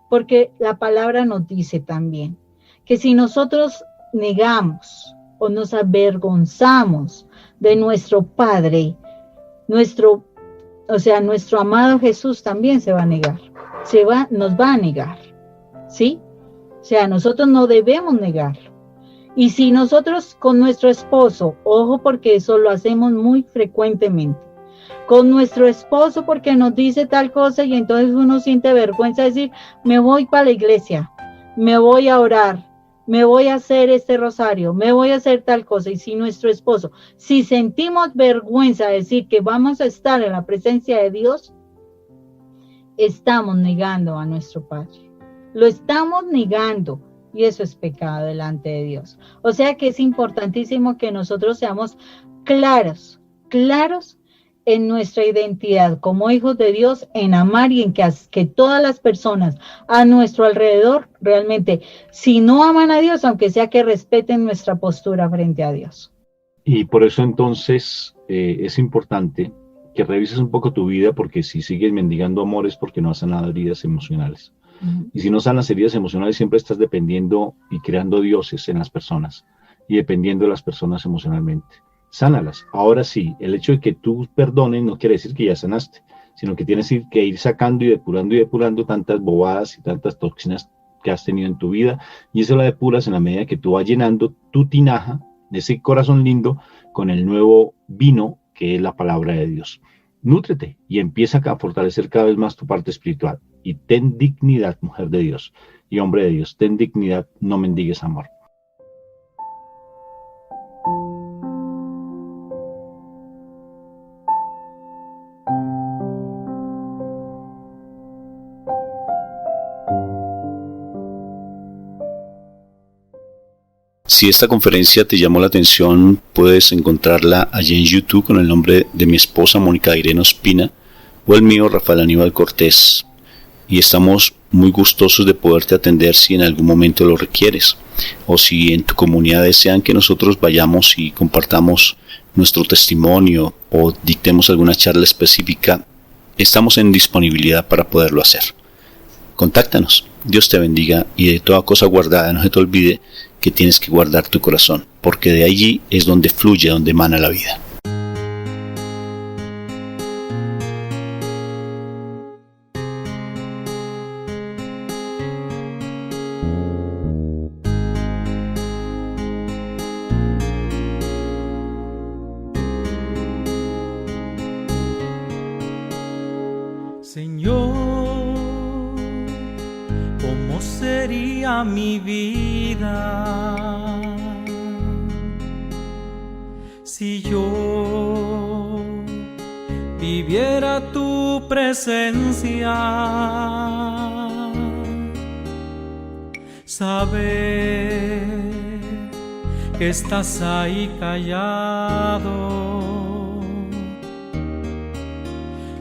Porque la palabra nos dice también que si nosotros negamos o nos avergonzamos de nuestro Padre, nuestro amado Jesús también se va a negar. Nos va a negar. ¿Sí? O sea, nosotros no debemos negarlo. Y si nosotros con nuestro esposo, ojo porque eso lo hacemos muy frecuentemente, con nuestro esposo porque nos dice tal cosa y entonces uno siente vergüenza de decir, me voy para la iglesia, me voy a orar, me voy a hacer este rosario, me voy a hacer tal cosa. Y si nuestro esposo, si sentimos vergüenza de decir que vamos a estar en la presencia de Dios, estamos negando a nuestro Padre. Lo estamos negando. Y eso es pecado delante de Dios. O sea que es importantísimo que nosotros seamos claros en nuestra identidad como hijos de Dios, en amar y en que todas las personas a nuestro alrededor realmente, si no aman a Dios, aunque sea que respeten nuestra postura frente a Dios. Y por eso entonces es importante que revises un poco tu vida, porque si sigues mendigando amor es porque no has sanado heridas emocionales. Y si no sanas heridas emocionales, siempre estás dependiendo y creando dioses en las personas y dependiendo de las personas emocionalmente. Sánalas. Ahora sí, el hecho de que tú perdones no quiere decir que ya sanaste, sino que tienes que ir sacando y depurando tantas bobadas y tantas toxinas que has tenido en tu vida, y eso la depuras en la medida que tú vas llenando tu tinaja, ese corazón lindo, con el nuevo vino que es la palabra de Dios. Nútrete y empieza a fortalecer cada vez más tu parte espiritual. Y ten dignidad, mujer de Dios y hombre de Dios. Ten dignidad, no mendigues amor. Si esta conferencia te llamó la atención, puedes encontrarla allí en YouTube con el nombre de mi esposa Mónica Irene Ospina o el mío Rafael Aníbal Cortés. Y estamos muy gustosos de poderte atender si en algún momento lo requieres, o si en tu comunidad desean que nosotros vayamos y compartamos nuestro testimonio o dictemos alguna charla específica. Estamos en disponibilidad para poderlo hacer. Contáctanos. Dios te bendiga, y de toda cosa guardada no se te olvide que tienes que guardar tu corazón, porque de allí es donde fluye, donde emana la vida. Señor, ¿cómo sería mi vida si yo viviera tu presencia? Saber que estás ahí callado,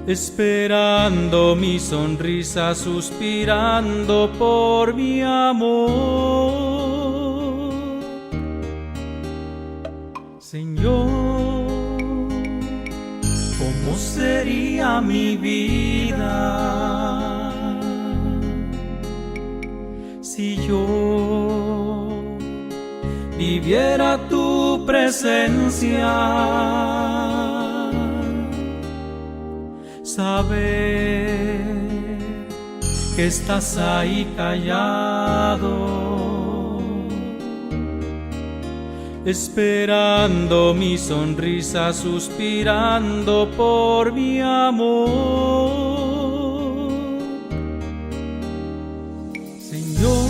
esperando mi sonrisa, suspirando por mi amor. Señor, ¿cómo sería mi vida si yo viviera tu presencia? Saber que estás ahí callado, esperando mi sonrisa, suspirando por mi amor. Señor,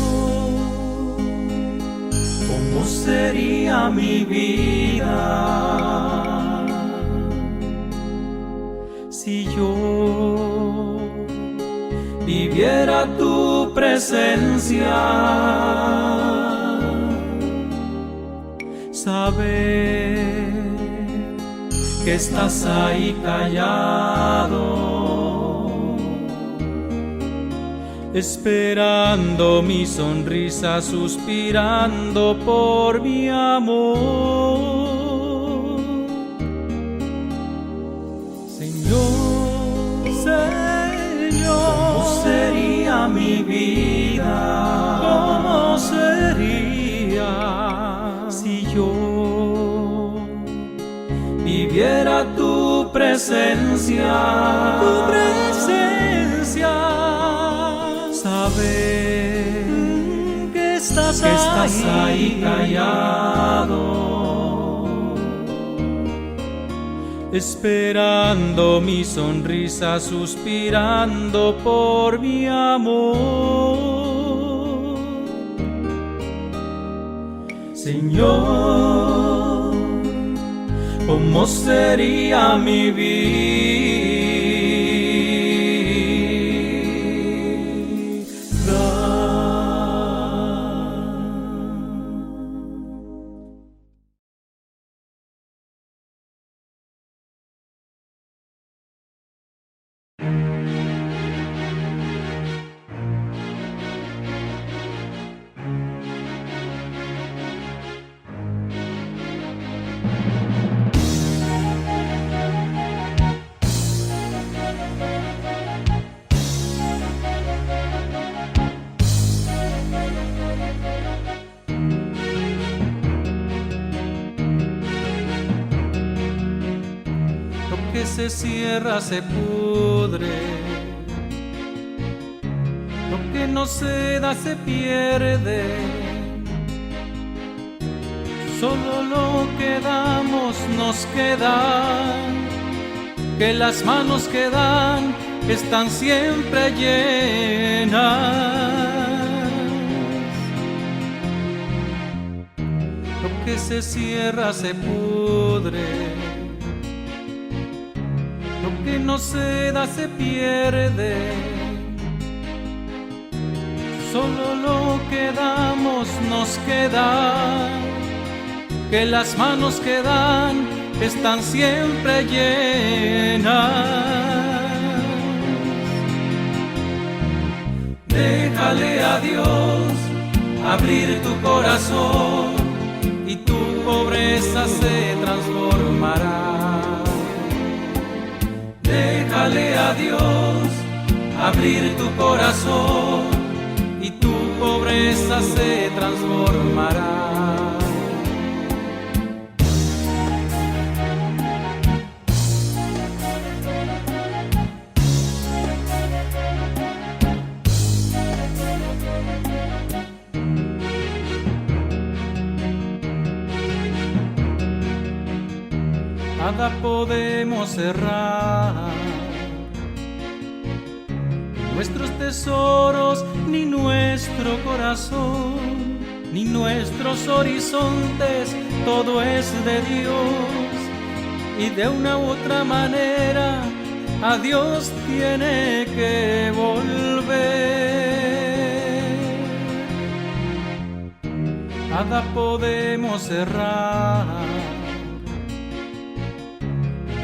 ¿cómo sería mi vida si yo viviera tu presencia? Saber que estás ahí callado, esperando mi sonrisa, suspirando por mi amor. Señor, ¿cómo sería mi vida? ¿Cómo sería si yo viviera tu presencia? Tu presencia. Saber que estás ahí callado, esperando mi sonrisa, suspirando por mi amor. Señor, ¿cómo sería mi vida? Que se cierra se pudre, lo que no se da se pierde, solo lo que damos nos queda, que las manos que dan están siempre llenas. Lo que se cierra se pudre, lo que no se da se pierde, solo lo que damos nos queda, que las manos que dan están siempre llenas. Déjale a Dios abrir tu corazón y tu pobreza se transformará. Déjale a Dios abrir tu corazón y tu pobreza se transformará. Nada podemos cerrar, nuestros tesoros, ni nuestro corazón, ni nuestros horizontes, todo es de Dios, y de una u otra manera a Dios tiene que volver. Nada podemos cerrar,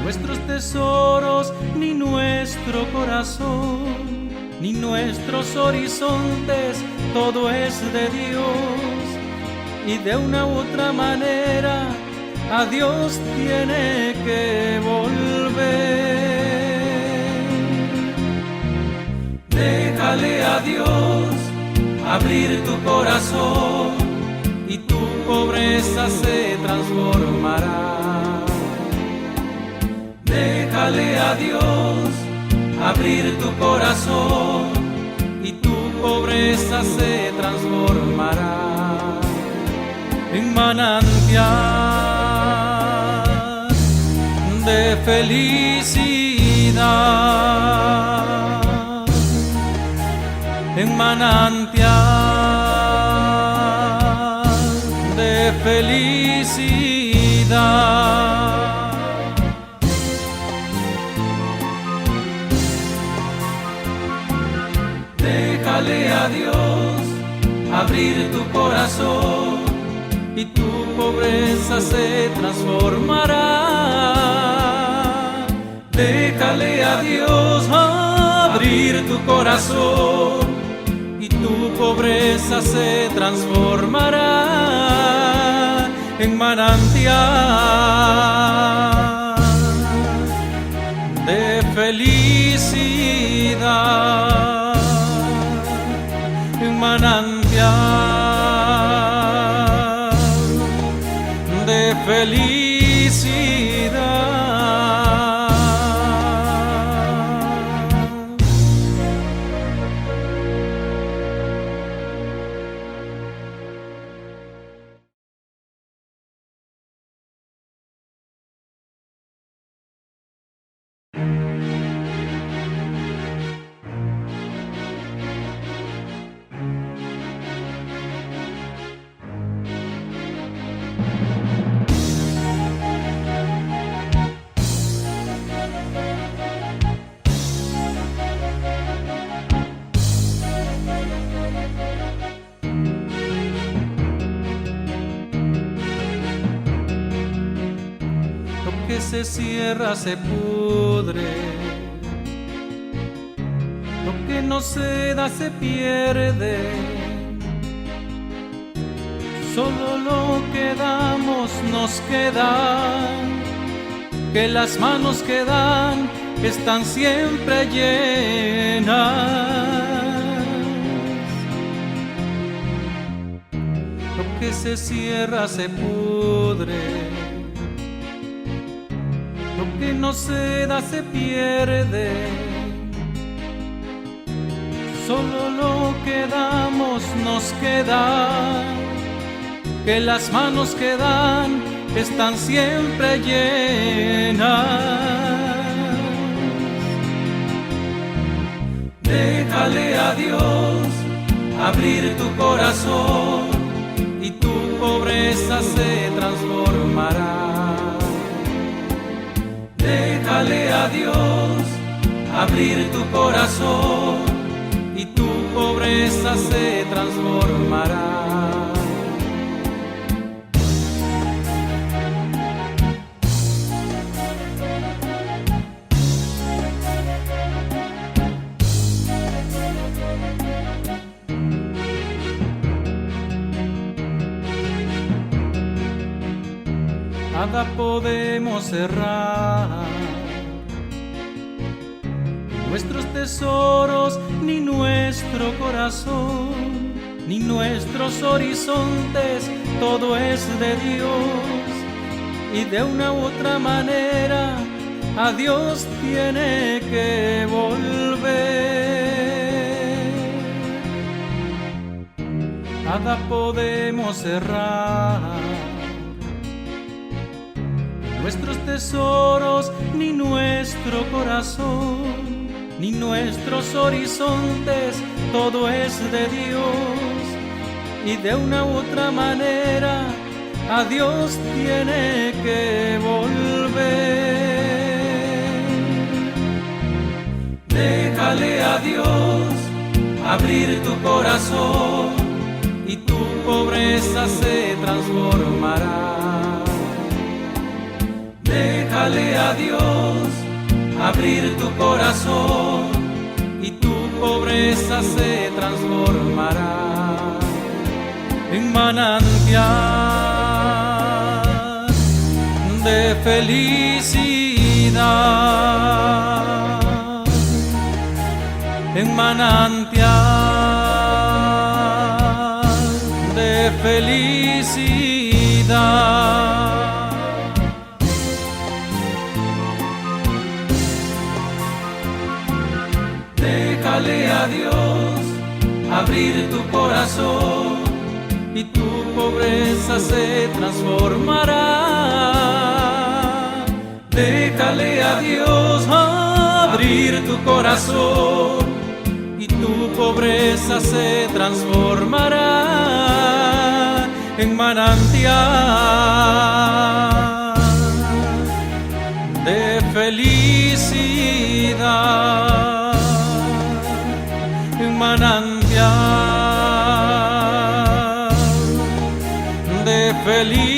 nuestros tesoros, ni nuestro corazón, ni nuestros horizontes, todo es de Dios, y de una u otra manera a Dios tiene que volver. Déjale a Dios abrir tu corazón y tu pobreza se transformará. Déjale a Dios abrir tu corazón y pobreza se transformará en manantial de felicidad, en manantial de felicidad. Déjale a Dios abrir tu corazón y tu pobreza se transformará. Déjale a Dios abrir tu corazón y tu pobreza se transformará en manantial de felicidad, en manantial de felicidad. Que se cierra se pudre, lo que no se da se pierde, solo lo que damos nos queda, que las manos que dan están siempre llenas. Lo que se cierra se pudre, lo que no se da se pierde, solo lo que damos nos queda, que las manos que dan están siempre llenas. Déjale a Dios abrir tu corazón y tu pobreza se transformará. Déjale a Dios abrir tu corazón y tu pobreza se transformará. Nada podemos cerrar, nuestros tesoros, ni nuestro corazón, ni nuestros horizontes, todo es de Dios. Y de una u otra manera a Dios tiene que volver. Nada podemos cerrar, nuestros tesoros, ni nuestro corazón, ni nuestros horizontes, todo es de Dios. Y de una u otra manera a Dios tiene que volver. Déjale a Dios abrir tu corazón y tu pobreza se transformará. Déjale a Dios abrir tu corazón y tu pobreza se transformará en manantial de felicidad, en manantial de felicidad. Déjale a Dios abrir tu corazón y tu pobreza se transformará. Déjale a Dios abrir tu corazón y tu pobreza se transformará en manantial de felicidad, en manantial de felicidad.